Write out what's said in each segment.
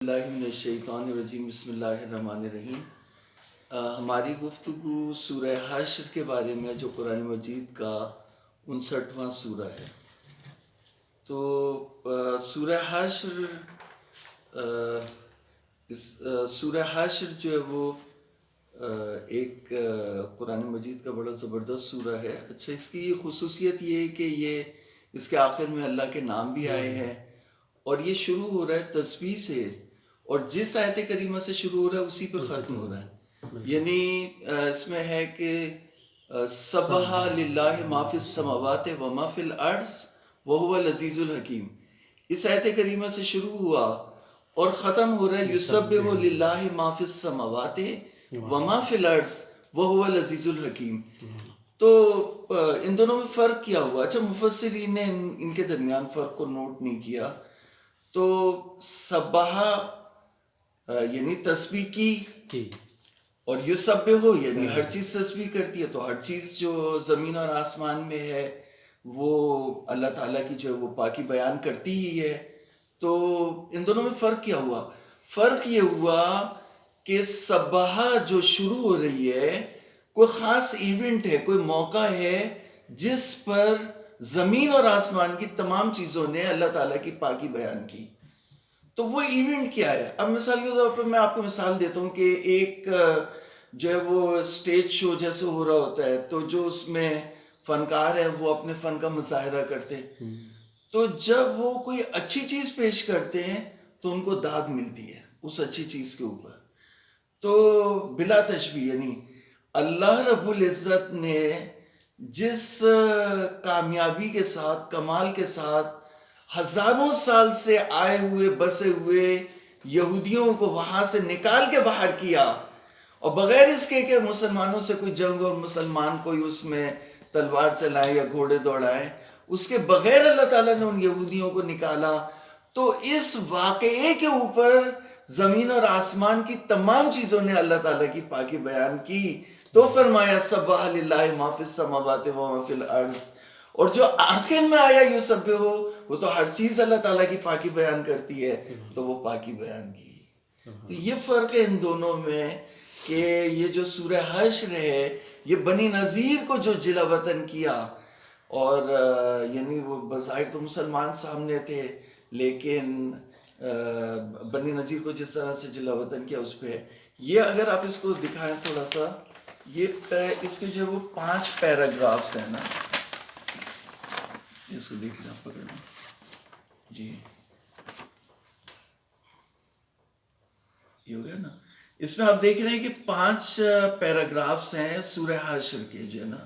اللہ من الشیطان الرجیم بسم اللہ الرحمن الرحیم۔ ہماری گفتگو سورہ حشر کے بارے میں جو قرآن مجید کا 59واں سورہ ہے۔ تو سورہ حشر سورہ حشر جو ہے وہ ایک قرآن مجید کا بڑا زبردست سورہ ہے۔ اچھا، اس کی خصوصیت یہ ہے کہ یہ اس کے آخر میں اللہ کے نام بھی آئے ہیں، اور یہ شروع ہو رہا ہے تسبیح سے، اور جس آیت کریمہ سے شروع ہو رہا ہے اسی پہ ختم ہو رہا ہے۔ یعنی اس میں ہے کہ سبح للہ ما فی السماوات و ما فی الارض وہو العزیز الحکیم۔ اس آیت کریمہ سے شروع ہوا اور ختم ہو رہا ہے یسبح للہ ما فی السماوات و ما فی الارض وہو العزیز الحکیم۔ تو ان دونوں میں فرق کیا ہوا؟ اچھا، مفسرین نے ان کے درمیان فرق کو نوٹ نہیں کیا۔ تو سبح یعنی تسبیح کی، اور یسبح یعنی ہر چیز تسبیح کرتی ہے، تو ہر چیز جو زمین اور آسمان میں ہے وہ اللہ تعالیٰ کی جو ہے وہ پاکی بیان کرتی ہی ہے۔ تو ان دونوں میں فرق کیا ہوا؟ فرق یہ ہوا کہ سبح جو شروع ہو رہی ہے کوئی خاص ایونٹ ہے، کوئی موقع ہے جس پر زمین اور آسمان کی تمام چیزوں نے اللہ تعالیٰ کی پاکی بیان کی۔ تو وہ ایونٹ کیا ہے؟ اب مثال کے طور پر میں آپ کو مثال دیتا ہوں کہ ایک جو ہے وہ اسٹیج شو جیسے ہو رہا ہوتا ہے، تو جو اس میں فنکار ہے وہ اپنے فن کا مظاہرہ کرتے ہیں، تو جب وہ کوئی اچھی چیز پیش کرتے ہیں تو ان کو داد ملتی ہے اس اچھی چیز کے اوپر۔ تو بلا تشبیہ یعنی اللہ رب العزت نے جس کامیابی کے ساتھ، کمال کے ساتھ ہزاروں سال سے آئے ہوئے بسے ہوئے یہودیوں کو وہاں سے نکال کے باہر کیا، اور بغیر اس کے کہ مسلمانوں سے کوئی جنگ اور مسلمان کوئی اس میں تلوار چلائے یا گھوڑے دوڑائے، اس کے بغیر اللہ تعالیٰ نے ان یہودیوں کو نکالا۔ تو اس واقعے کے اوپر زمین اور آسمان کی تمام چیزوں نے اللہ تعالیٰ کی پاکی بیان کی، تو فرمایا سبح للہ ما فی السماوات و ما فی الارض۔ اور جو آخر میں آیا یسبح، وہ تو ہر چیز اللہ تعالیٰ کی پاکی بیان کرتی ہے، تو وہ پاکی بیان کی۔ تو یہ فرق ہے ان دونوں میں کہ یہ جو سورہ حشر ہے یہ بنی نذیر کو جو جلا وطن کیا، اور یعنی وہ بظاہر تو مسلمان سامنے تھے، لیکن بنی نذیر کو جس طرح سے جلا وطن کیا اس پہ یہ، اگر آپ اس کو دکھائیں تھوڑا سا، یہ اس کے جو وہ 5 پیراگرافس ہیں نا، اس کو دیکھ لیں، پکڑ لیں جی، یہ ہو گیا نا۔ اس میں آپ دیکھ رہے ہیں کہ 5 پیراگرافس ہیں سورہ حشر کے جو ہے نا۔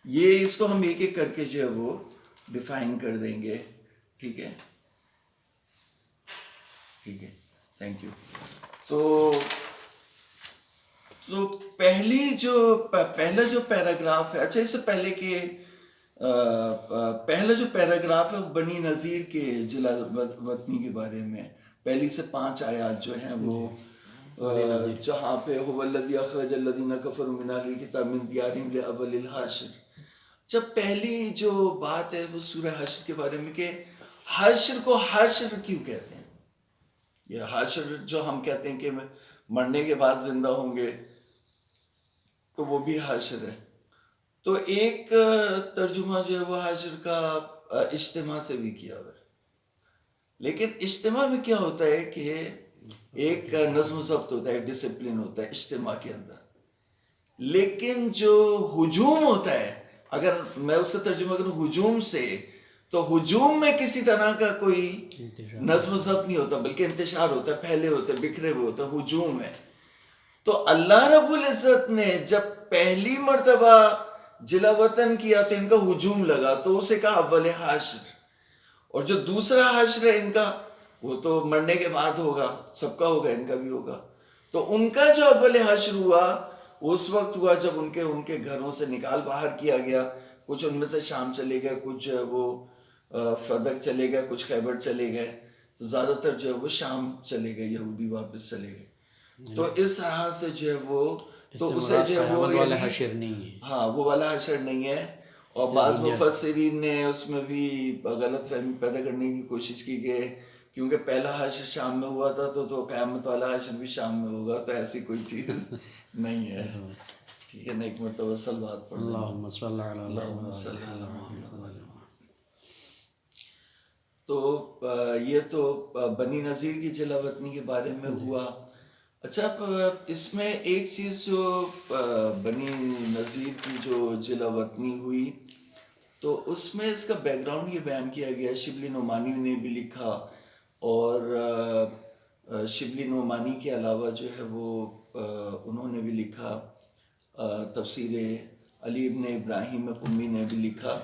یہ اس کو ہم ایک ایک کر کے جو ہے وہ ڈیفائن کر دیں گے، ٹھیک ہے، ٹھیک ہے، تھینک یو۔ تو پہلا جو پیراگراف ہے، اچھا اس سے پہلے کہ پہلا جو پیراگراف ہے وہ بنی نذیر کے جلا وطنی کے بارے میں، پہلی سے 5 آیات جو ہیں وہ جہاں پہ هو الذی اخرج الذین کفروا من اہل الکتاب من دیارہم لاول الحشر۔ جب پہلی جو بات ہے وہ سورہ حشر کے بارے میں کہ حشر کو حشر کیوں کہتے ہیں۔ یہ حشر جو ہم کہتے ہیں کہ مرنے کے بعد زندہ ہوں گے، تو وہ بھی حشر ہے۔ تو ایک ترجمہ جو ہے وہ حشر کا اجتماع سے بھی کیا ہوا ہے، لیکن اجتماع میں کیا ہوتا ہے کہ ایک نظم و ضبط ہوتا ہے، ڈسپلن ہوتا ہے اجتماع کے اندر، لیکن جو ہجوم ہوتا ہے، اگر میں اس کا ترجمہ کروں ہجوم سے، تو ہجوم میں کسی طرح کا کوئی نظم و ضبط نہیں ہوتا، بلکہ انتشار ہوتا ہے، پھیلے ہوتے ہیں، بکھرے ہوئے ہوتے ہیں، ہجوم ہے۔ تو اللہ رب العزت نے جب پہلی مرتبہ جلا وطن کیا تو ان کا ہجوم لگا، تو اسے کہا اول حشر، اور جو دوسرا حشر ہے ان کا وہ تو مرنے کے بعد ہوگا، سب کا ہوگا، ان کا بھی ہوگا۔ تو ان کا جو اول حشر ہوا اس وقت ہوا جب ان کے گھروں سے نکال باہر کیا گیا، کچھ ان میں سے شام چلے گئے، کچھ وہ فدق چلے گئے، کچھ خیبر چلے گئے، تو زیادہ تر جو ہے وہ شام چلے گئے، یہودی واپس چلے گئے۔ تو اس طرح سے جو ہے وہ، تو اسے جو ہے وہ والا حشر نہیں ہے، ہاں وہ والا حشر نہیں ہے۔ اور بعض مفسرین نے اس میں بھی غلط فہمی پیدا کرنے کی کوشش کی کہ کیونکہ پہلا حشر شام میں ہوا تھا تو قیامت والا حشر بھی شام میں ہوگا، تو ایسی کوئی چیز نہیں ہے. ٹھیک ہے نا، ایک مرتبہ صلوات پڑھ لینا. اللہم صلی علی اللہم صلی محمد. علی محمد. تو یہ تو بنی نذیر کی جلا وطنی کے بارے میں ہوا. اچھا، اس میں ایک چیز جو بنی نذیر کی جو جلا وطنی ہوئی، تو اس میں اس کا بیک گراؤنڈ یہ بیان کیا گیا. شبلی نعمانی نے بھی لکھا، اور شبلی نعمانی کے علاوہ جو ہے وہ انہوں نے بھی لکھا. تفسیر علی ابن ابراہیم قمی نے بھی لکھا.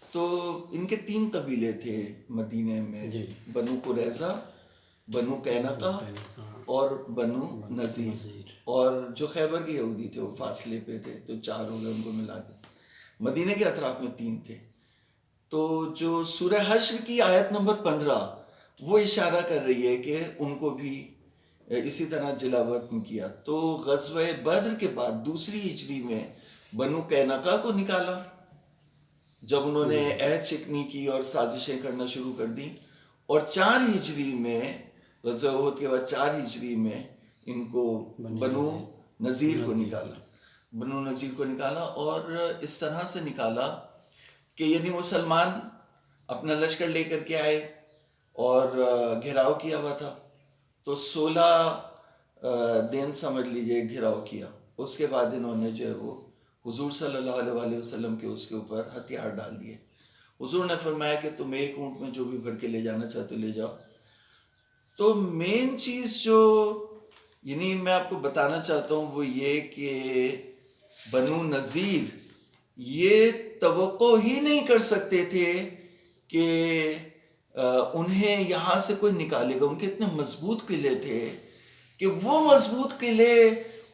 تو ان کے 3 قبیلے تھے مدینے میں، بنو قریظہ، بنو قینقہ اور بنو نذیر. اور جو خیبر کے یہودی تھے وہ فاصلے پہ تھے، تو 4 ہو گئے ان کو ملا کے. مدینے کے اطراف میں 3 تھے. تو جو سورہ حشر کی آیت نمبر 15 وہ اشارہ کر رہی ہے کہ ان کو بھی اسی طرح جلا وطن کیا. تو غزوہ بدر کے بعد دوسری ہجری میں بنو قینقہ کو نکالا جب انہوں نے عہد شکنی کی اور سازشیں کرنا شروع کر دی. اور 4 ہجری میں، غزوہ احد کے بعد 4 ہجری میں ان کو بنو نذیر کو نکالا. بنو نذیر کو نکالا، اور اس طرح سے نکالا کہ یعنی مسلمان اپنا لشکر لے کر کے آئے اور گھیراؤ کیا ہوا تھا. تو 16 دن سمجھ لیجئے گھیراؤ کیا. اس کے بعد انہوں نے جو ہے وہ حضور صلی اللہ علیہ وآلہ وسلم کے اس کے اوپر ہتھیار ڈال دیے. حضور نے فرمایا کہ تم ایک اونٹ میں جو بھی بھر کے لے جانا چاہتے ہو لے جاؤ. تو مین چیز جو یعنی میں آپ کو بتانا چاہتا ہوں وہ یہ کہ بنو نذیر یہ توقع ہی نہیں کر سکتے تھے کہ انہیں یہاں سے کوئی نکالے گا. ان کے اتنے مضبوط قلعے تھے کہ وہ مضبوط قلعے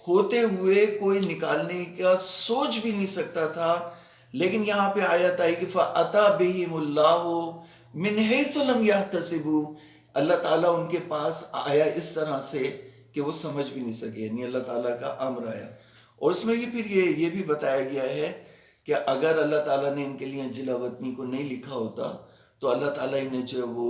ہوتے ہوئے کوئی نکالنے کا سوچ بھی نہیں سکتا تھا. لیکن یہاں پہ آیت آئی کہ فَأَتَى بِهِمُ اللَّهُ مِنْ حَيْثُ لَمْ يَحْتَسِبُوا. اللہ تعالیٰ ان کے پاس آیا اس طرح سے کہ وہ سمجھ بھی نہیں سکے، یعنی اللہ تعالیٰ کا امر آیا. اور اس میں پھر یہ بھی بتایا گیا ہے کہ اگر اللہ تعالیٰ نے ان کے لیے جلا وطنی کو نہیں لکھا ہوتا تو اللہ تعالیٰ انہیں جو ہے وہ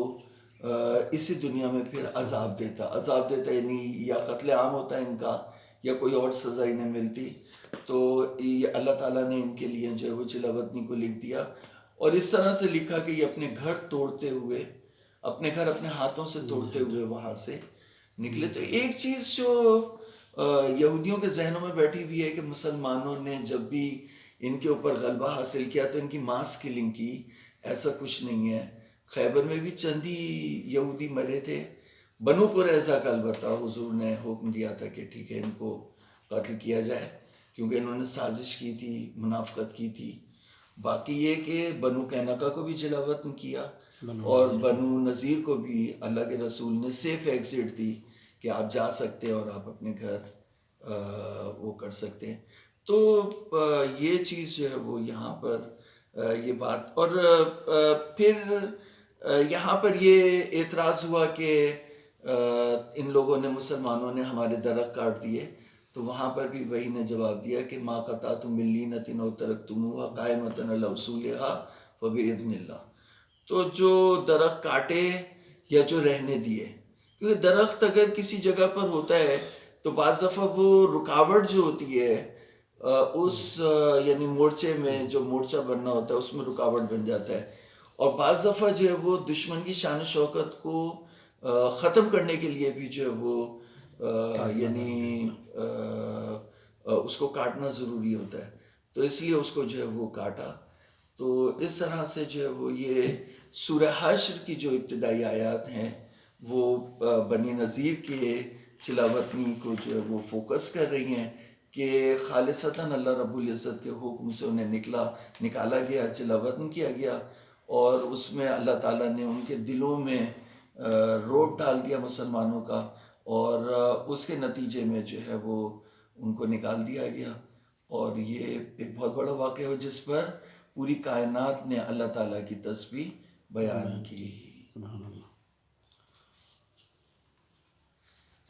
اسی دنیا میں پھر عذاب دیتا یعنی یا قتل عام ہوتا ہے ان کا، یا کوئی اور سزا انہیں ملتی. تو یہ اللہ تعالیٰ نے ان کے لیے جو ہے وہ جلا وطنی کو لکھ دیا، اور اس طرح سے لکھا کہ یہ اپنے گھر توڑتے ہوئے، اپنے گھر اپنے ہاتھوں سے توڑتے ہوئے وہاں سے نکلے. تو ایک چیز جو یہودیوں کے ذہنوں میں بیٹھی ہوئی ہے کہ مسلمانوں نے جب بھی ان کے اوپر غلبہ حاصل کیا تو ان کی ماس کلنگ کی. ایسا کچھ نہیں ہے. خیبر میں بھی چند ہی یہودی مرے تھے. بنو قریظہ کا البتہ حضور نے حکم دیا تھا کہ ٹھیک ہے ان کو قتل کیا جائے، کیونکہ انہوں نے سازش کی تھی، منافقت کی تھی. باقی یہ کہ بنو قینقہ کو بھی جلا وطن کیا، اور بنو نذیر کو بھی اللہ کے رسول نے سیف ایگزٹ دی کہ آپ جا سکتے ہیں اور آپ اپنے گھر وہ کر سکتے ہیں. تو یہ چیز جو ہے وہ یہاں پر یہ بات. اور پھر یہاں پر یہ اعتراض ہوا کہ ان لوگوں نے، مسلمانوں نے ہمارے درخت کاٹ دیے. تو وہاں پر بھی وہی نے جواب دیا کہ ما قطعتم من لینۃ او ترکتموها قائمۃ علی اصولها فباذن اللہ. تو جو درخت کاٹے یا جو رہنے دیے، کیونکہ درخت اگر کسی جگہ پر ہوتا ہے تو بعض دفعہ وہ رکاوٹ جو ہوتی ہے اس یعنی مورچے میں جو مورچہ بننا ہوتا ہے اس میں رکاوٹ بن جاتا ہے. اور بعض دفعہ جو ہے وہ دشمن کی شان و شوکت کو ختم کرنے کے لیے بھی جو ہے وہ یعنی اس کو کاٹنا ضروری ہوتا ہے. تو اس لیے اس کو جو ہے وہ کاٹا. تو اس طرح سے جو ہے وہ یہ سورہ حشر کی جو ابتدائی آیات ہیں وہ بنی نذیر کے جلا وطنی کو جو ہے وہ فوکس کر رہی ہیں کہ خالصتاً اللہ رب العزت کے حکم سے انہیں نکالا گیا، جلا وطن کیا گیا. اور اس میں اللہ تعالیٰ نے ان کے دلوں میں روب ڈال دیا مسلمانوں کا، اور اس کے نتیجے میں جو ہے وہ ان کو نکال دیا گیا. اور یہ ایک بہت بڑا واقعہ ہو جس پر پوری کائنات نے اللہ تعالیٰ کی تسبیح بیان کی.